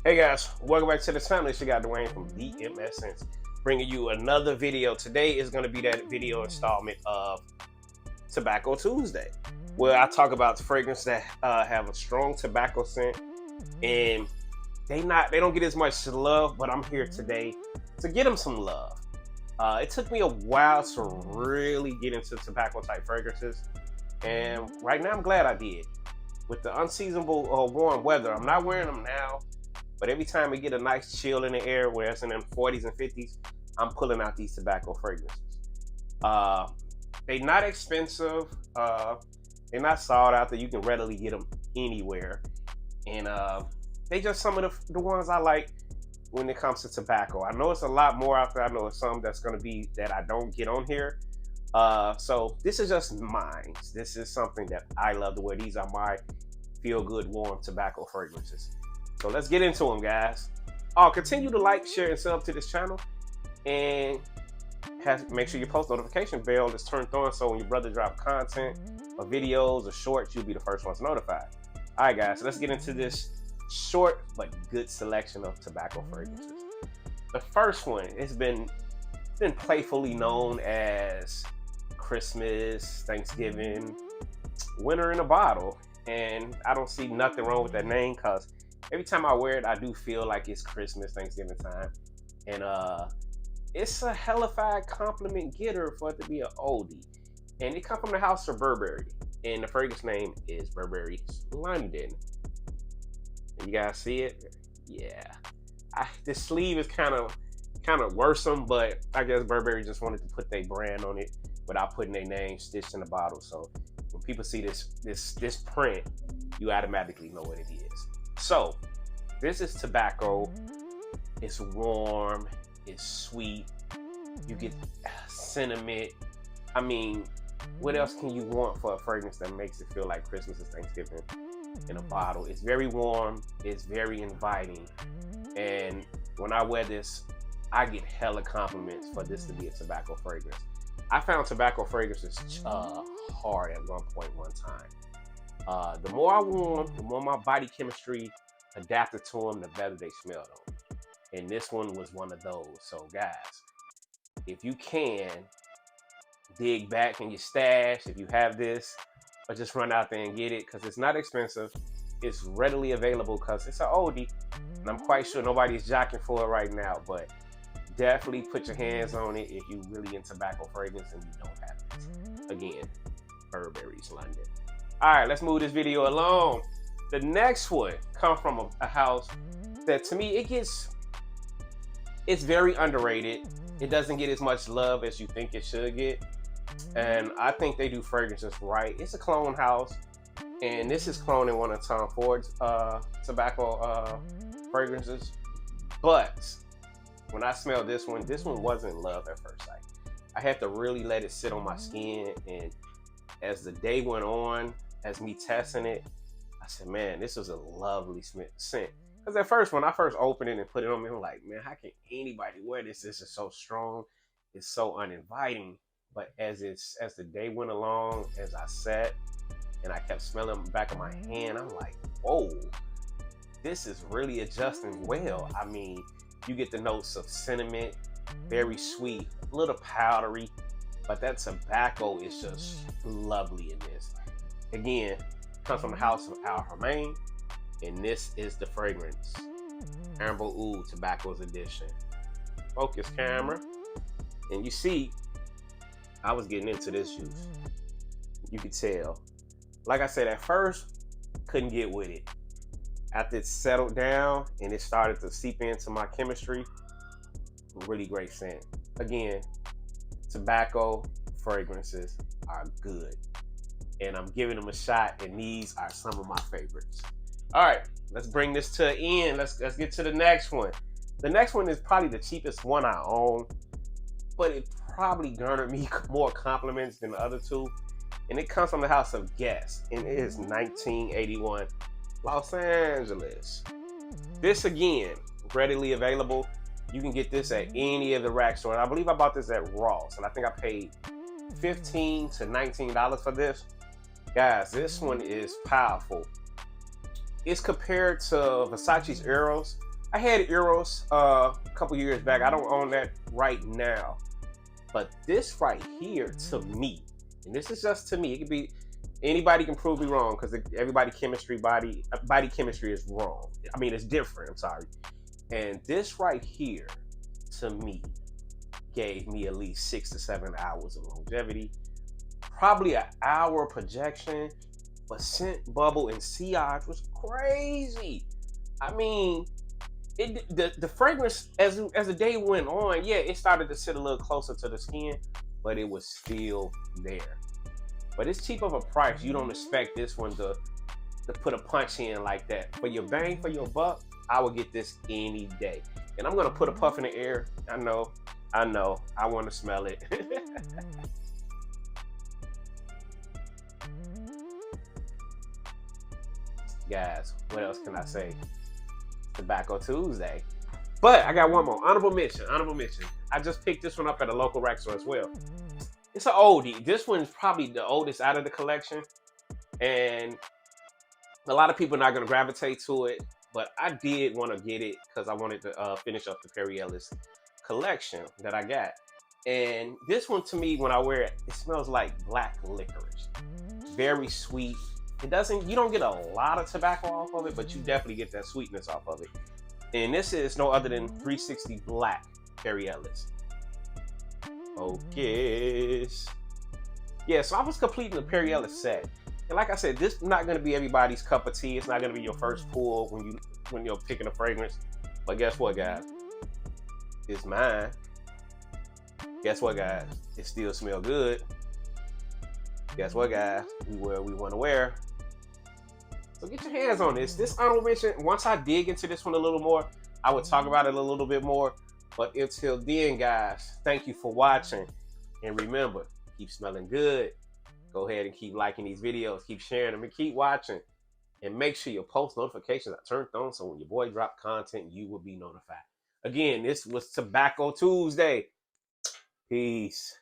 Hey guys, welcome back to the channel. It's your guy Dwayne from D.M.S. bringing you another video. Today is going to be that video installment of Tobacco Tuesday, where I talk about the fragrance that have a strong tobacco scent, and they don't get as much love, but I'm here today to get them some love. It took me a while to really get into tobacco type fragrances, and right now I'm glad I did. With the unseasonable warm weather, I'm not wearing them now. But every time we get a nice chill in the air where it's in them 40s and 50s, I'm pulling out these tobacco fragrances. They're not expensive. They're not sought out, that you can readily get them anywhere. And they just some of the ones I like when it comes to tobacco. I know it's a lot more out there. I know it's some that's going to be that I don't get on here. So this is just mine. This is something that I love to wear. These are my feel good warm tobacco fragrances. So let's get into them, guys. Continue to like, share, and sub to this channel, and make sure your post notification bell is turned on, so when your brother drop content or videos or shorts, you'll be the first ones notified. All right, guys, so let's get into this short but good selection of tobacco fragrances. The first one, it's been playfully known as Christmas, Thanksgiving, winter in a bottle, and I don't see nothing wrong with that name, because every time I wear it, I do feel like it's Christmas, Thanksgiving time. And it's a hellified compliment getter for it to be an oldie. And it comes from the house of Burberry. And the fragrance name is Burberry London. And you guys see it? Yeah. The sleeve is kind of worrisome, but I guess Burberry just wanted to put their brand on it without putting their name stitched in the bottle. So when people see this print, you automatically know what it is. So, this is tobacco. It's warm. It's sweet. You get cinnamon. I mean, what else can you want for a fragrance that makes it feel like Christmas and Thanksgiving in a bottle? It's very warm. It's very inviting. And when I wear this, I get hella compliments for this to be a tobacco fragrance. I found tobacco fragrances hard at one time. The more I wore them, the more my body chemistry adapted to them, the better they smelled on. And this one was one of those. So guys, if you can, dig back in your stash if you have this, or just run out there and get it, because it's not expensive. It's readily available because it's an oldie, and I'm quite sure nobody's jocking for it right now, but definitely put your hands on it if you really into tobacco fragrance and you don't have this. Again, Burberry's London. All right, let's move this video along. The next one comes from a house that, to me, it's very underrated. It doesn't get as much love as you think it should get, and I think they do fragrances right. It's a cologne house, and this is cloning one of Tom Ford's tobacco fragrances. But when I smelled this one wasn't love at first sight. I had to really let it sit on my skin, and as the day went on, as me testing it, I said, man, this was a lovely scent. Because at first, when I first opened it and put it on me, I'm like, man, how can anybody wear this? This is so strong. It's so uninviting. But as the day went along, as I sat and I kept smelling the back of my hand, I'm like, whoa, this is really adjusting well. I mean, you get the notes of cinnamon, very sweet, a little powdery, but that tobacco is just lovely in this. Again, comes from the house of Al Hermain, and this is the fragrance, Amber Oud Tobacco's Edition. Focus camera, and you see, I was getting into this juice. You could tell. Like I said, at first, couldn't get with it. After it settled down and it started to seep into my chemistry, really great scent. Again, tobacco fragrances are good, and I'm giving them a shot, and these are some of my favorites. All right, let's bring this to an end. Let's get to the next one. The next one is probably the cheapest one I own, but it probably garnered me more compliments than the other two, and it comes from the house of Guess, and it is 1981 Los Angeles. This, again, readily available. You can get this at any of the rack stores. I believe I bought this at Ross, and I think I paid $15 to $19 for this. Guys, this one is powerful. it's compared to Versace's Eros. I had Eros a couple years back. I don't own that right now. But this right here, to me, and this is just to me, it could be anybody can prove me wrong because everybody chemistry body chemistry is wrong. I mean, it's different. I'm sorry. And this right here, to me, gave me at least 6 to 7 hours of longevity, probably an hour projection, but scent bubble and sillage was crazy. I mean, the fragrance as the day went on, yeah, it started to sit a little closer to the skin, but it was still there. But it's cheap of a price. You don't expect this one to put a punch in like that. For your bang for your buck, I would get this any day. And I'm gonna put a puff in the air. I know, I want to smell it. Guys, what else can I say? Tobacco Tuesday. But I got one more. Honorable mention. Honorable mention. I just picked this one up at a local rack store as well. It's an oldie. This one's probably the oldest out of the collection. And a lot of people are not going to gravitate to it. But I did want to get it because I wanted to finish up the Perry Ellis collection that I got. And this one, to me, when I wear it, it smells like black licorice. Very sweet. It doesn't, you don't get a lot of tobacco off of it, but you definitely get that sweetness off of it. And this is no other than 360 Black Perry Ellis. Okay. Yeah, so I was completing the Perry Ellis set. And like I said, this is not going to be everybody's cup of tea. It's not going to be your first pull when you're picking a fragrance. But guess what, guys? It's mine. Guess what, guys? It still smells good. Guess what, guys? We wear what we want to wear. So get your hands on this. This honorable mention, once I dig into this one a little more, I would talk about it a little bit more. But until then, guys, thank you for watching. And remember, keep smelling good. Go ahead and keep liking these videos. Keep sharing them and keep watching. And make sure your post notifications are turned on so when your boy drop content, you will be notified. Again, this was Tobacco Tuesday. Peace.